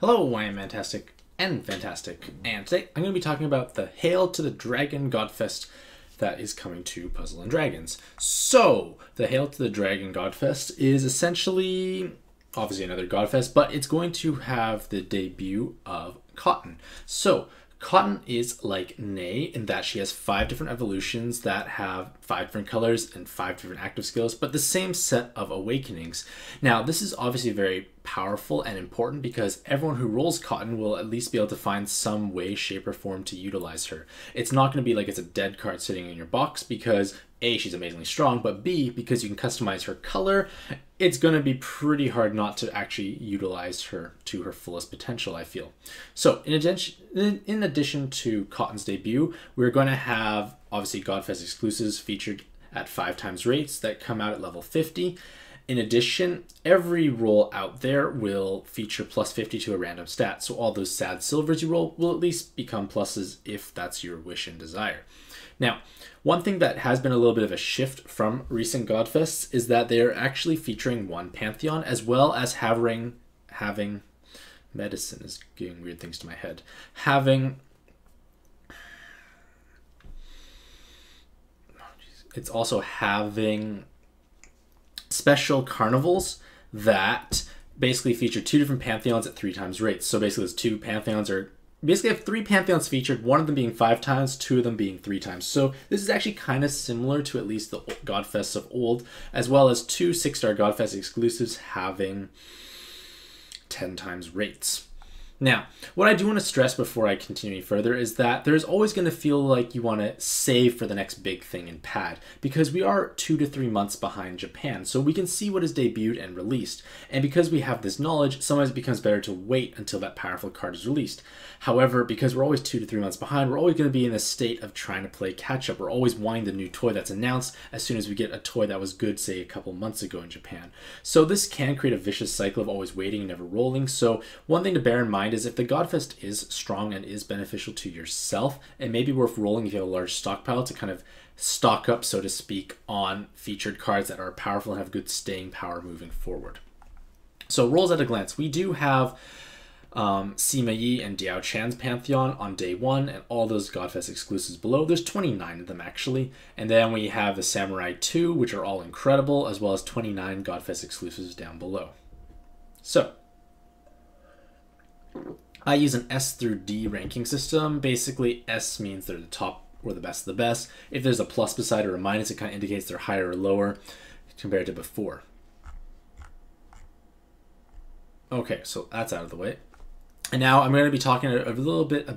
Hello, I am Mantastic and Fantastic, and today I'm going to be talking about the Hail to the Dragon Godfest that is coming to Puzzle and Dragons. So, the Hail to the Dragon Godfest is essentially, obviously another Godfest, but it's going to have the debut of Cotton. So, Cotton is like Nay in that she has 5 different evolutions that have 5 different colors and 5 different active skills, but the same set of awakenings. Now, this is obviously very powerful and important because everyone who rolls Cotton will at least be able to find some way, shape, or form to utilize her. It's not going to be like it's a dead card sitting in your box because A, she's amazingly strong, but B, because you can customize her color, it's going to be pretty hard not to actually utilize her to her fullest potential, I feel. So in addition to Cotton's debut, we're going to have obviously Godfest exclusives featured at 5 times rates that come out at level 50. In addition, every roll out there will feature plus 50 to a random stat, so all those sad silvers you roll will at least become pluses if that's your wish and desire. Now, one thing that has been a little bit of a shift from recent Godfests is that they're actually featuring one Pantheon as well as having medicine is doing weird things to my head. It's also having special carnivals that basically feature 2 different Pantheons at 3 times rates. So basically those 2 Pantheons are basically have 3 Pantheons featured, one of them being 5 times, 2 of them being 3 times. So this is actually kind of similar to at least the Godfests of old, as well as 2 6-star Godfest exclusives having 10 times rates. Now, what I do want to stress before I continue further is that there's always going to feel like you want to save for the next big thing in pad, because we are 2 to 3 months behind Japan, so we can see what is debuted and released. And because we have this knowledge, sometimes it becomes better to wait until that powerful card is released. However, because we're always 2 to 3 months behind, we're always going to be in a state of trying to play catch up. We're always wanting the new toy that's announced as soon as we get a toy that was good, say, a couple months ago in Japan. So this can create a vicious cycle of always waiting and never rolling. So one thing to bear in mind is if the Godfest is strong and is beneficial to yourself, it may be worth rolling if you have a large stockpile to kind of stock up, so to speak, on featured cards that are powerful and have good staying power moving forward. So rolls at a glance. We do have Sima Yi and Diao Chan's Pantheon on day 1 and all those Godfest exclusives below. There's 29 of them actually. And then we have the Samurai 2, which are all incredible, as well as 29 Godfest exclusives down below. So I use an S through D ranking system. Basically, S means they're the top or the best of the best. If there's a plus beside or a minus, it kind of indicates they're higher or lower compared to before. Okay, so that's out of the way. And now I'm going to be talking a little bit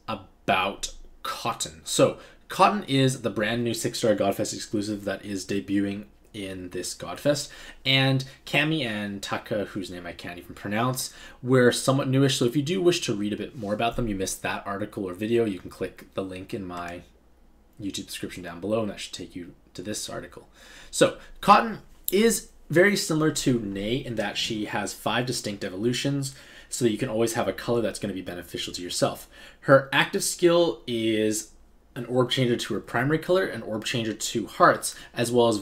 about Cotton. So Cotton is the brand new 6-star Godfest exclusive that is debuting in this Godfest, and Cami and Taka, whose name I can't even pronounce, were somewhat newish, so if you do wish to read a bit more about them, you missed that article or video, you can click the link in my YouTube description down below, and that should take you to this article. So Cotton is very similar to Nay in that she has 5 distinct evolutions, so that you can always have a color that's going to be beneficial to yourself. Her active skill is an orb changer to her primary color, an orb changer to hearts, as well as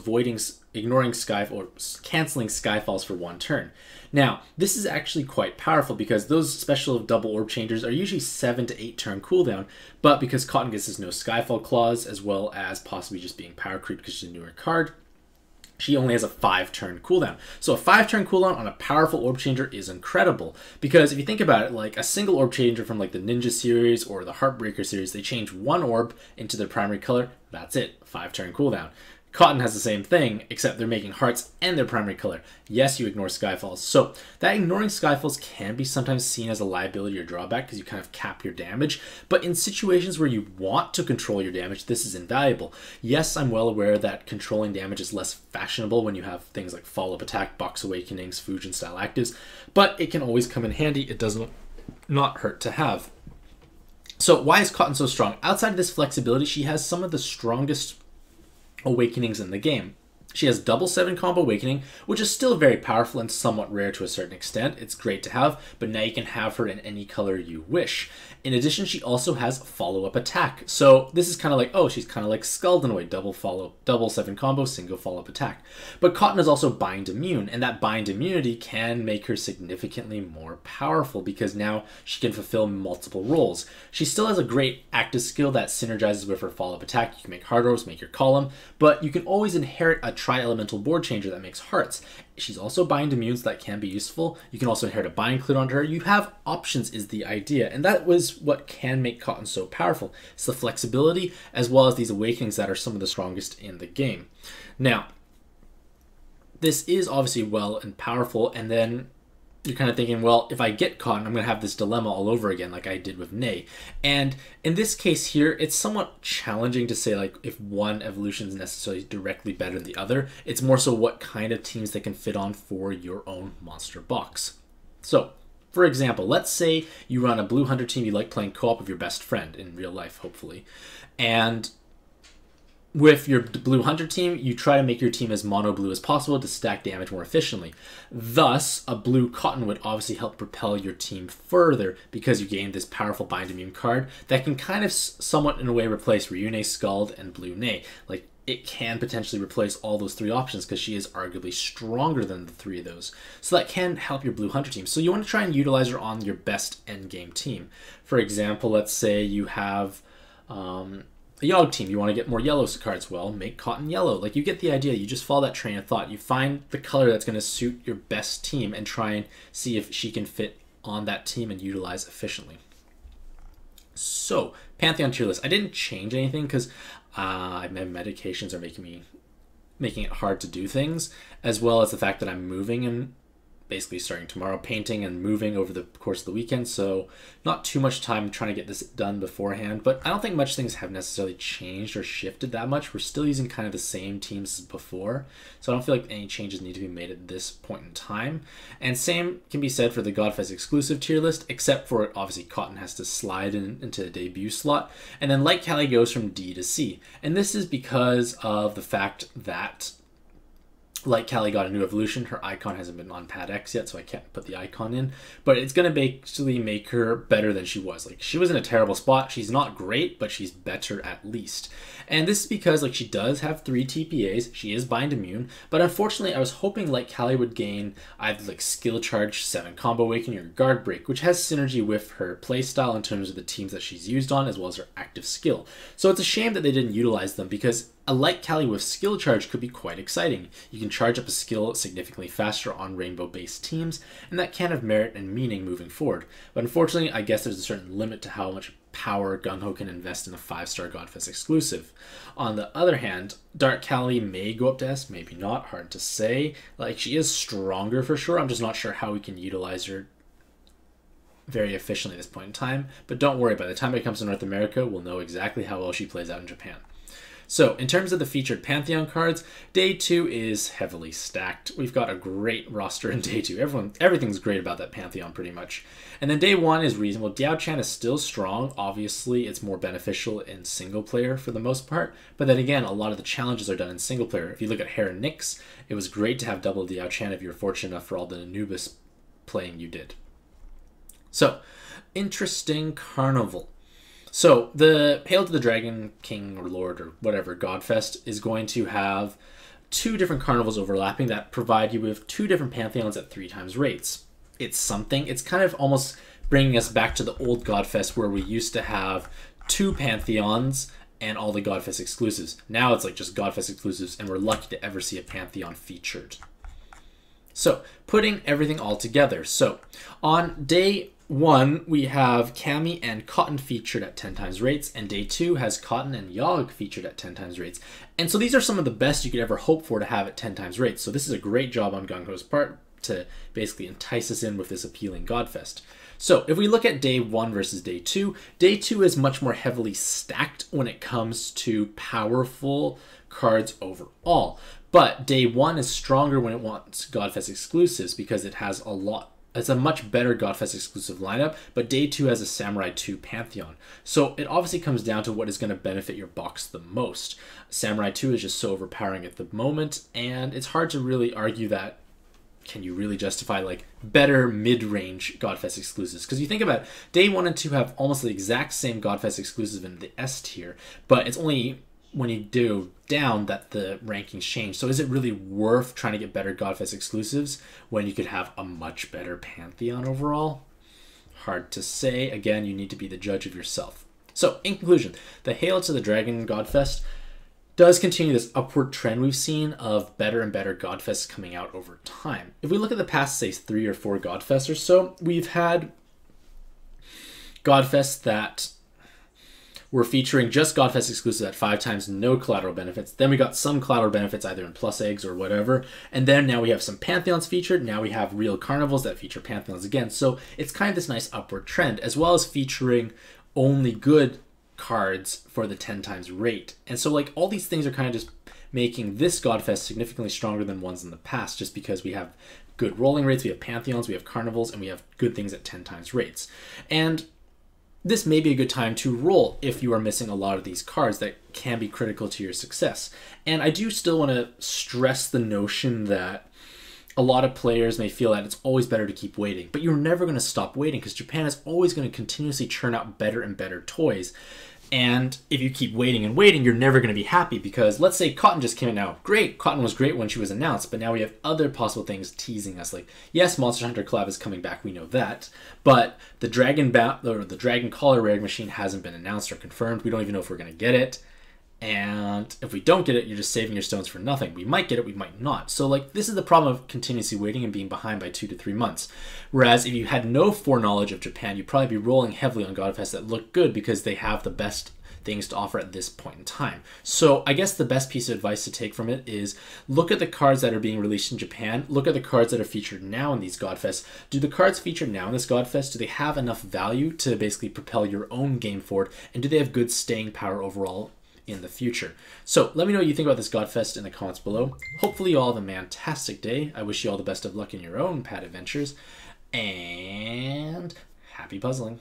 ignoring or canceling Skyfalls for 1 turn. Now, this is actually quite powerful because those special double orb changers are usually 7 to 8 turn cooldown, but because Cotton gets this no Skyfall clause, as well as possibly just being power creep because she's a newer card, she only has a 5-turn cooldown. So a 5-turn cooldown on a powerful orb changer is incredible, because if you think about it, like a single orb changer from like the Ninja series or the Heartbreaker series, they change 1 orb into their primary color, that's it, 5-turn cooldown. Cotton has the same thing, except they're making hearts and their primary color. Yes, you ignore Skyfalls. So that ignoring Skyfalls can be sometimes seen as a liability or drawback because you kind of cap your damage. But in situations where you want to control your damage, this is invaluable. Yes, I'm well aware that controlling damage is less fashionable when you have things like follow-up attack, box awakenings, fusion style actives, but it can always come in handy. It does not hurt to have. So why is Cotton so strong? Outside of this flexibility, she has some of the strongest awakenings in the game. She has double 7 combo awakening, which is still very powerful and somewhat rare to a certain extent. It's great to have, but now you can have her in any color you wish. In addition, she also has follow-up attack. So this is kind of like, oh, she's kind of like Scald in a way, double 7 combo, single follow-up attack. But Cotton is also bind immune, and that bind immunity can make her significantly more powerful because now she can fulfill multiple roles. She still has a great active skill that synergizes with her follow-up attack. You can make hard roles, make your column, but you can always inherit a tri-elemental board changer that makes hearts. She's also bind immune, so that can be useful. You can also inherit a bind include onto her. You have options is the idea, and that was what can make Cotton so powerful. It's the flexibility as well as these awakenings that are some of the strongest in the game. Now, this is obviously well and powerful, and then you're kind of thinking, well, if I get Cotton, I'm going to have this dilemma all over again like I did with Nay. And in this case here, it's somewhat challenging to say like if one evolution is necessarily directly better than the other. It's more so what kind of teams they can fit on for your own monster box. So, for example, let's say you run a Blue Hunter team, you like playing co-op with your best friend in real life, hopefully. And with your Blue Hunter team, you try to make your team as mono blue as possible to stack damage more efficiently. Thus, a blue Cotton would obviously help propel your team further because you gain this powerful bind immune card that can kind of somewhat in a way replace Ryune, Scald, and Blue Nay. Like, it can potentially replace all those 3 options because she is arguably stronger than the 3 of those. So that can help your Blue Hunter team. So you want to try and utilize her on your best endgame team. For example, let's say you have a Yogg team, you want to get more yellow cards. Well, make Cotton yellow. Like, you get the idea. You just follow that train of thought. You find the color that's going to suit your best team and try and see if she can fit on that team and utilize efficiently. So, Pantheon tier list. I didn't change anything because my medications are making it hard to do things, as well as the fact that I'm moving and basically starting tomorrow, painting and moving over the course of the weekend, so not too much time trying to get this done beforehand, but I don't think much things have necessarily changed or shifted that much. We're still using kind of the same teams as before, so I don't feel like any changes need to be made at this point in time. And same can be said for the Godfest exclusive tier list, except for obviously Cotton has to slide into the debut slot, and then Light Cali goes from D to C, and this is because of the fact that Light Cali got a new evolution. Her icon hasn't been on Pad X yet, so I can't put the icon in. But it's going to basically make her better than she was. Like, she was in a terrible spot. She's not great, but she's better at least. And this is because, like, she does have 3 TPAs. She is bind immune. But unfortunately, I was hoping Light Cali would gain either, like, Skill Charge, 7 Combo Awakening, or Guard Break, which has synergy with her playstyle in terms of the teams that she's used on, as well as her active skill. So it's a shame that they didn't utilize them, because a Light Cali with Skill Charge could be quite exciting. You can charge up a skill significantly faster on rainbow-based teams, and that can have merit and meaning moving forward. But unfortunately, I guess there's a certain limit to how much power Gung-Ho can invest in a 5-star Godfest exclusive. On the other hand, Dark Cali may go up to S, maybe not, hard to say. Like, she is stronger for sure, I'm just not sure how we can utilize her very efficiently at this point in time. But don't worry, by the time it comes to North America, we'll know exactly how well she plays out in Japan. So, in terms of the featured Pantheon cards, Day 2 is heavily stacked. We've got a great roster in Day 2. Everything's great about that Pantheon, pretty much. And then Day 1 is reasonable. Diao Chan is still strong. Obviously, it's more beneficial in single player for the most part. But then again, a lot of the challenges are done in single player. If you look at Hera Nyx, it was great to have double Diao Chan if you're fortunate enough for all the Anubis playing you did. So, interesting carnival. So, the Hail to the Dragon King or Lord or whatever Godfest is going to have 2 different carnivals overlapping that provide you with 2 different Pantheons at 3 times rates. It's something. It's kind of almost bringing us back to the old Godfest where we used to have 2 Pantheons and all the Godfest exclusives. Now it's like just Godfest exclusives, and we're lucky to ever see a Pantheon featured. So, putting everything all together. So, on Day 1, we have Cammy and Cotton featured at 10 times rates, and Day 2 has Cotton and Yogg featured at 10 times rates. And so these are some of the best you could ever hope for to have at 10 times rates. So this is a great job on Gung-Ho's part to basically entice us in with this appealing Godfest. So if we look at Day 1 versus Day 2, Day 2 is much more heavily stacked when it comes to powerful cards overall. But Day 1 is stronger when it wants Godfest exclusives because it has a lot it's a much better Godfest exclusive lineup, but day 2 has a Samurai 2 Pantheon. So it obviously comes down to what is going to benefit your box the most. Samurai 2 is just so overpowering at the moment, and it's hard to really argue that. Can you really justify like better mid-range Godfest exclusives? Because you think about it, day 1 and 2 have almost the exact same Godfest exclusive in the S tier, but it's only when you do down that the rankings change. So is it really worth trying to get better Godfest exclusives when you could have a much better Pantheon overall? Hard to say. Again, you need to be the judge of yourself. So in conclusion, the Hail to the Dragon Godfest does continue this upward trend we've seen of better and better Godfests coming out over time. If we look at the past, say, 3 or 4 Godfests or so, we've had Godfests that were featuring just Godfest exclusive at 5 times, no collateral benefits. Then we got some collateral benefits either in plus eggs or whatever. And then now we have some Pantheons featured. Now we have real carnivals that feature Pantheons again. So it's kind of this nice upward trend, as well as featuring only good cards for the 10 times rate. And so like all these things are kind of just making this Godfest significantly stronger than ones in the past, just because we have good rolling rates, we have Pantheons, we have carnivals, and we have good things at 10 times rates. And this may be a good time to roll if you are missing a lot of these cards that can be critical to your success. And I do still want to stress the notion that a lot of players may feel that it's always better to keep waiting, but you're never going to stop waiting because Japan is always going to continuously churn out better and better toys. And if you keep waiting and waiting, you're never going to be happy because let's say Cotton just came in now. Great, Cotton was great when she was announced, but now we have other possible things teasing us. Like, yes, Monster Hunter Collab is coming back, we know that, but the Dragon Collar Rare Machine hasn't been announced or confirmed. We don't even know if we're going to get it. And if we don't get it, you're just saving your stones for nothing. We might get it, we might not. So like this is the problem of continuously waiting and being behind by 2 to 3 months. Whereas if you had no foreknowledge of Japan, you'd probably be rolling heavily on Godfest that look good because they have the best things to offer at this point in time. So I guess the best piece of advice to take from it is look at the cards that are being released in Japan. Look at the cards that are featured now in these Godfests. Do the cards featured now in this Godfest, do they have enough value to basically propel your own game forward? And do they have good staying power overall in the future? So let me know what you think about this Godfest in the comments below. Hopefully you all have a fantastic day. I wish you all the best of luck in your own pad adventures, and happy puzzling.